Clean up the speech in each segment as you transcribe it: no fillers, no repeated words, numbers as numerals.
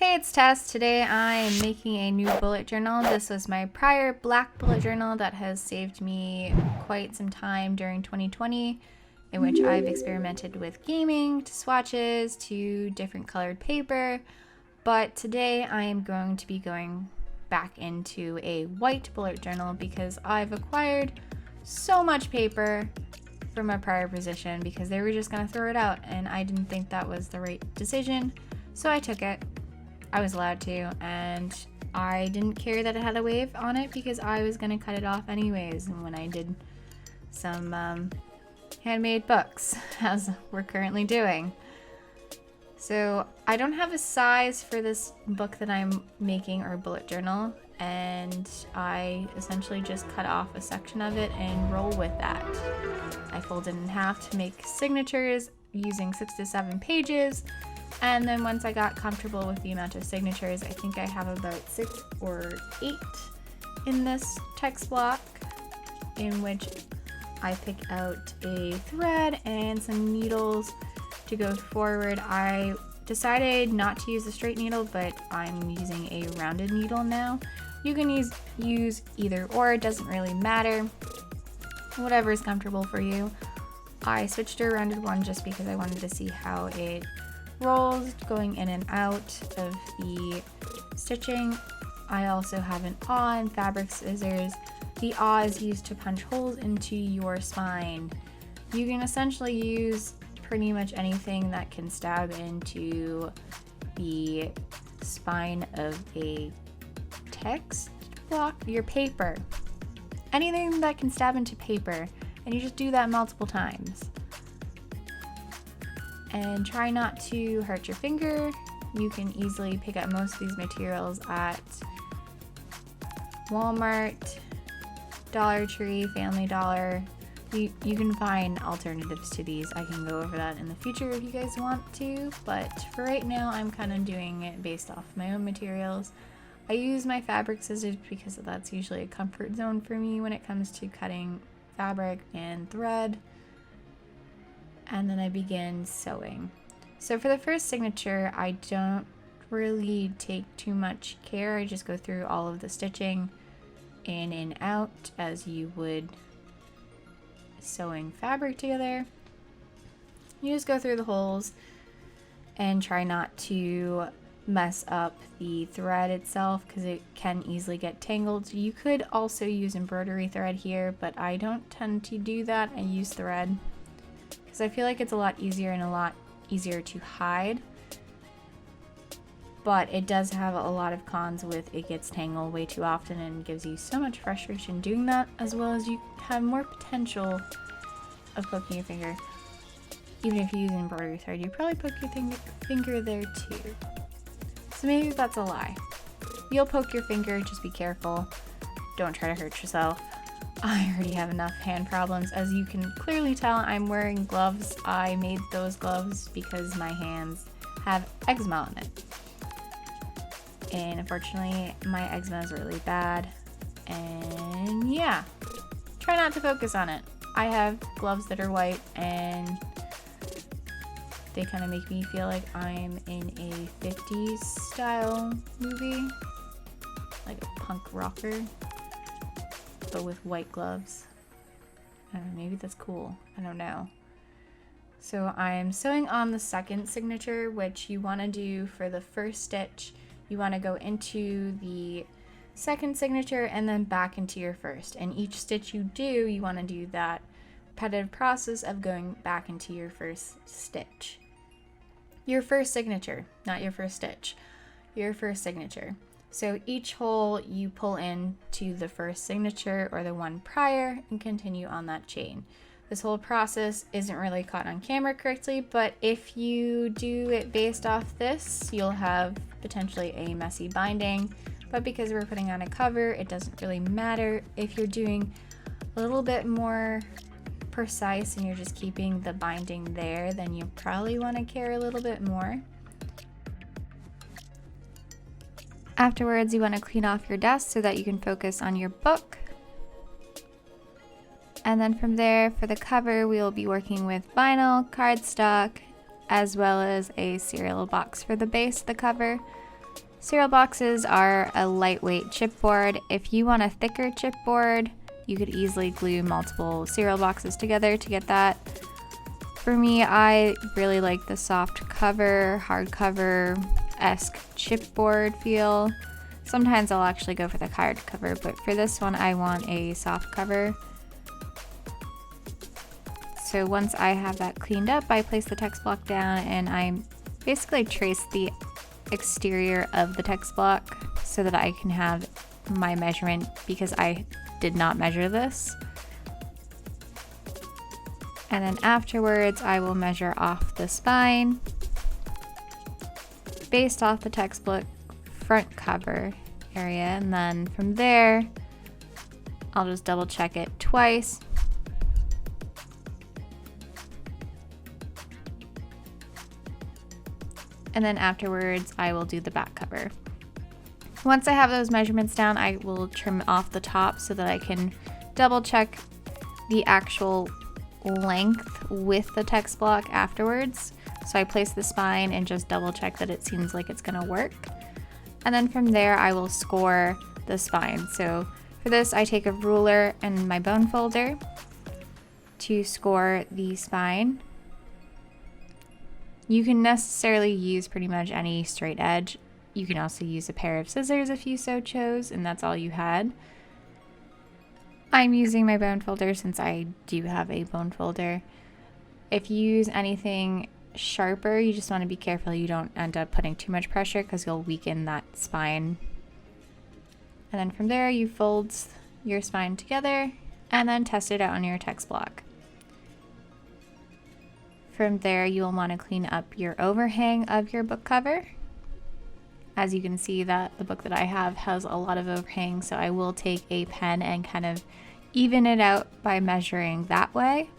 Hey, it's Tess. Today I am making a new bullet journal. This was my prior black bullet journal that has saved me quite some time during 2020, in which I've experimented with gaming, to swatches, to different colored paper. But today I am going to be going back into a white bullet journal because I've acquired so much paper from my prior position because they were just going to throw it out, and I didn't think that was the right decision, so I took it. I was allowed to, and I didn't care that it had a wave on it because I was going to cut it off anyways when I did some handmade books, as we're currently doing. So I don't have a size for this book that I'm making, or bullet journal, and I essentially just cut off a section of it and roll with that. I fold it in half to make signatures using 6 to 7 pages. And then once I got comfortable with the amount of signatures, I think I have about 6 or 8 in this text block, in which I pick out a thread and some needles to go forward. I decided not to use a straight needle, but I'm using a rounded needle now. You can use either or, it doesn't really matter. Whatever is comfortable for you. I switched to a rounded one just because I wanted to see how it rolls going in and out of the stitching. I also have an awl and fabric scissors. The awl is used to punch holes into your spine. You can essentially use pretty much anything that can stab into the spine of a text block, your paper. Anything that can stab into paper, and you just do that multiple times. And try not to hurt your finger. You can easily pick up most of these materials at Walmart, Dollar Tree, Family Dollar. You can find alternatives to these. I can go over that in the future if you guys want to, but for right now I'm kind of doing it based off my own materials. I use my fabric scissors because that's usually a comfort zone for me when it comes to cutting fabric and thread. And then I begin sewing. So for the first signature, I don't really take too much care. I just go through all of the stitching in and out as you would sewing fabric together. You just go through the holes and try not to mess up the thread itself because it can easily get tangled. You could also use embroidery thread here, but I don't tend to do that. I use thread because I feel like it's a lot easier and a lot easier to hide, but it does have a lot of cons with it gets tangled way too often and gives you so much frustration doing that, as well as you have more potential of poking your finger. Even if you use embroidery thread, you probably poke your finger there too. So maybe that's a lie. You'll poke your finger, just be careful. Don't try to hurt yourself. I already have enough hand problems. As you can clearly tell, I'm wearing gloves. I made those gloves because my hands have eczema on it. And unfortunately, my eczema is really bad. And yeah, try not to focus on it. I have gloves that are white and they kind of make me feel like I'm in a 50s style movie, like a punk rocker, but with white gloves. I don't know, maybe that's cool. I don't know. So I'm sewing on the second signature, which you want to do for the first stitch. You want to go into the second signature and then back into your first. And each stitch you do, you want to do that repetitive process of going back into your first stitch. Your first signature, not your first stitch. Your first signature. So each hole you pull in to the first signature or the one prior and continue on that chain. This whole process isn't really caught on camera correctly, but if you do it based off this, you'll have potentially a messy binding. But because we're putting on a cover, it doesn't really matter. If you're doing a little bit more precise and you're just keeping the binding there, then you probably want to care a little bit more. Afterwards, you want to clean off your desk so that you can focus on your book. And then from there, for the cover, we will be working with vinyl, cardstock, as well as a cereal box for the base of the cover. Cereal boxes are a lightweight chipboard. If you want a thicker chipboard, you could easily glue multiple cereal boxes together to get that. For me, I really like the soft cover, hardcover-esque chipboard feel. Sometimes I'll actually go for the hardcover, but for this one I want a soft cover. So once I have that cleaned up, I place the text block down and I basically trace the exterior of the text block so that I can have my measurement, because I did not measure this. And then afterwards I will measure off the spine based off the text block front cover area, and then from there I'll just double check it twice. And then afterwards I will do the back cover. Once I have those measurements down, I will trim off the top so that I can double check the actual length with the text block afterwards. So I place the spine and just double check that it seems like it's gonna work. And then from there I will score the spine. So for this I take a ruler and my bone folder to score the spine. You can necessarily use pretty much any straight edge. You can also use a pair of scissors if you so chose, and that's all you had. I'm using my bone folder since I do have a bone folder. If you use anything sharper, you just want to be careful you don't end up putting too much pressure because you'll weaken that spine. And then from there you fold your spine together and then test it out on your text block. From there you'll want to clean up your overhang of your book cover. As you can see, that the book that I have has a lot of overhang, so I will take a pen and kind of even it out by measuring that way.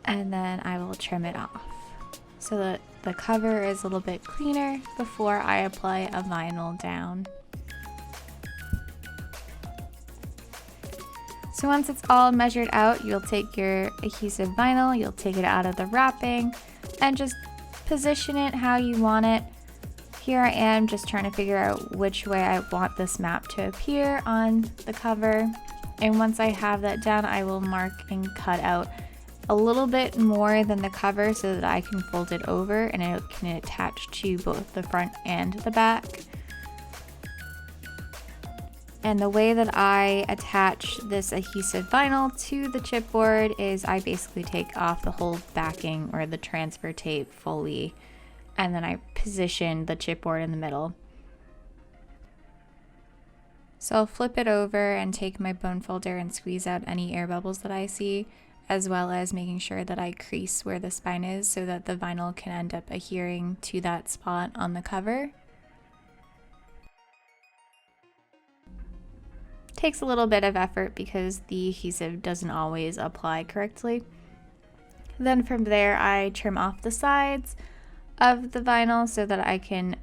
And then I will trim it off so that the cover is a little bit cleaner before I apply a vinyl down. So once it's all measured out, you'll take your adhesive vinyl, you'll take it out of the wrapping, and just position it how you want it. Here I am just trying to figure out which way I want this map to appear on the cover. And once I have that down, I will mark and cut out a little bit more than the cover so that I can fold it over and it can attach to both the front and the back. And the way that I attach this adhesive vinyl to the chipboard is I basically take off the whole backing or the transfer tape fully, and then I position the chipboard in the middle. So I'll flip it over and take my bone folder and squeeze out any air bubbles that I see, as well as making sure that I crease where the spine is so that the vinyl can end up adhering to that spot on the cover. Takes a little bit of effort because the adhesive doesn't always apply correctly. Then from there I trim off the sides of the vinyl so that I can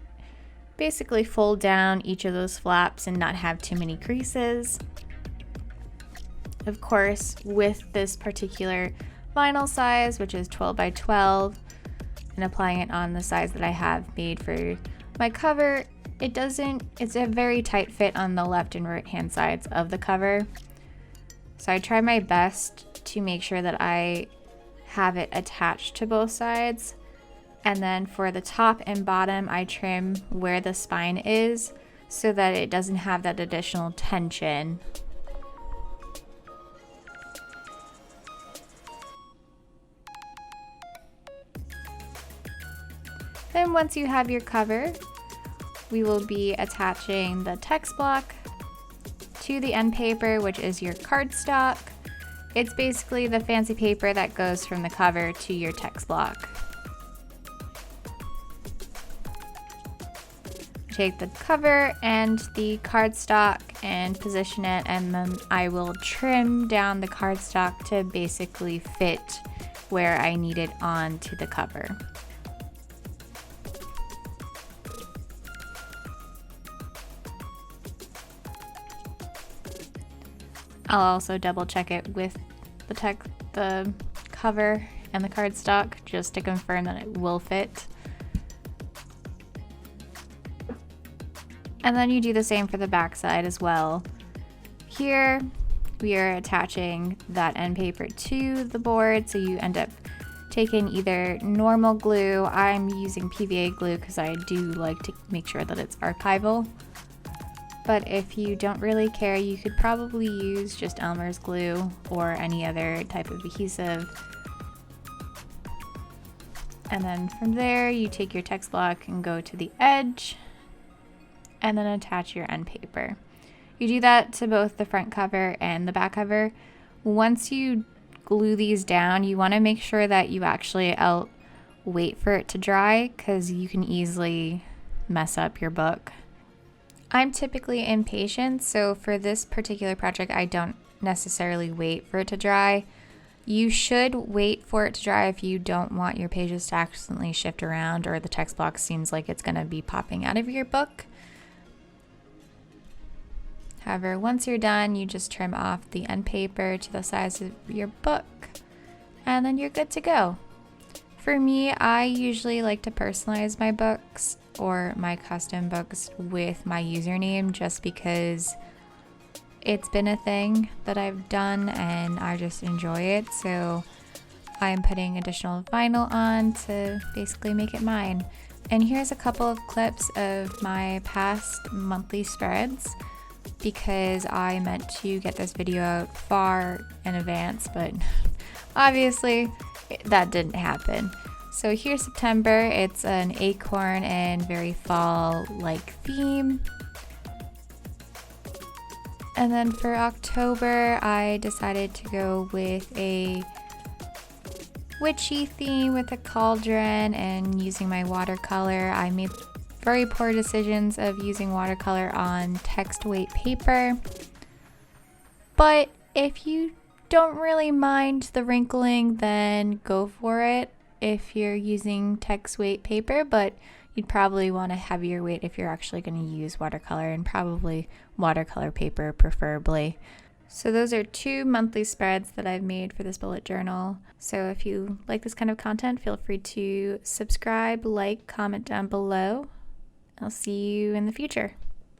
basically fold down each of those flaps and not have too many creases. Of course, with this particular vinyl size, which is 12 by 12, and applying it on the size that I have made for my cover, it's a very tight fit on the left and right hand sides of the cover. So I try my best to make sure that I have it attached to both sides. And then for the top and bottom, I trim where the spine is so that it doesn't have that additional tension. Then once you have your cover, we will be attaching the text block to the end paper, which is your cardstock. It's basically the fancy paper that goes from the cover to your text block. Take the cover and the cardstock and position it, and then I will trim down the cardstock to basically fit where I need it onto the cover. I'll also double check it with the cover and the cardstock just to confirm that it will fit. And then you do the same for the back side as well. Here we are attaching that end paper to the board, so you end up taking either normal glue. I'm using PVA glue because I do like to make sure that it's archival. But if you don't really care, you could probably use just Elmer's glue or any other type of adhesive. And then from there, you take your text block and go to the edge and then attach your end paper. You do that to both the front cover and the back cover. Once you glue these down, you want to make sure that you actually wait for it to dry, because you can easily mess up your book. I'm typically impatient, so for this particular project, I don't necessarily wait for it to dry. You should wait for it to dry if you don't want your pages to accidentally shift around or the text block seems like it's going to be popping out of your book. However, once you're done, you just trim off the end paper to the size of your book, and then you're good to go. For me, I usually like to personalize my books or my custom books with my username, just because it's been a thing that I've done and I just enjoy it. So I'm putting additional vinyl on to basically make it mine. And here's a couple of clips of my past monthly spreads, because I meant to get this video out far in advance, but obviously that didn't happen. So here's September. It's an acorn and very fall-like theme. And then for October, I decided to go with a witchy theme with a cauldron and using my watercolor. I made very poor decisions of using watercolor on text weight paper, but if you don't really mind the wrinkling, then go for it if you're using text weight paper, but you'd probably want a heavier weight if you're actually going to use watercolor, and probably watercolor paper preferably. So those are 2 monthly spreads that I've made for this bullet journal. So if you like this kind of content, feel free to subscribe, like, comment down below. I'll see you in the future.